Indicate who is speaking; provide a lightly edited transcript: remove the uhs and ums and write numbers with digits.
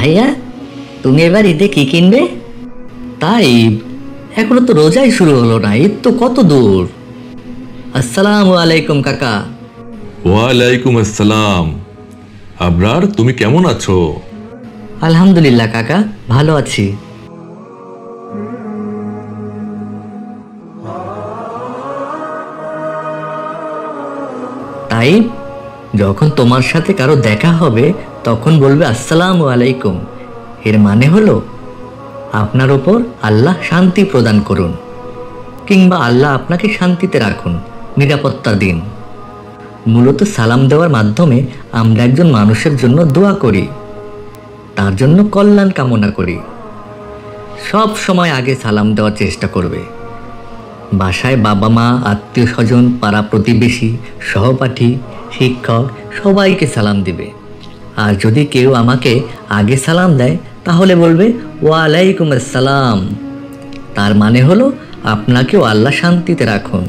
Speaker 1: ভাইয়া, তুমি এবার ঈদে কি কিনবে? তাই এখনো তো রোজাই শুরু হলো না, ঈদ তো কত দূর। আসসালামু আলাইকুম কাকা।
Speaker 2: ওয়ালাইকুম আসসালাম। আবরার, তুমি কেমন আছো?
Speaker 1: আলহামদুলিল্লাহ কাকা, ভালো আছি। তাই যখন তোমার সাথে কারো দেখা হবে তখন বলবে আসসালামু আলাইকুম। এর মানে হলো আপনার ওপর আল্লাহ শান্তি প্রদান করুন, কিংবা আল্লাহ আপনাকে শান্তিতে রাখুন, নিরাপত্তা দিন। মূলত সালাম দেওয়ার মাধ্যমে আমরা একজন মানুষের জন্য দোয়া করি, তার জন্য কল্যাণ কামনা করি। সব সময় আগে সালাম দেওয়ার চেষ্টা করবে। বাসায় বাবা মা, আত্মীয় স্বজন, পাড়া প্রতিবেশী, সহপাঠী, শিক্ষক সবাইকে সালাম দিবে। আর যদি কেউ আমাকে আগে সালাম দেয় তাহলে বলবে ওয়ালাইকুম আসসালাম। তার মানে হলো আপনাকেও আল্লাহ শান্তিতে রাখুন।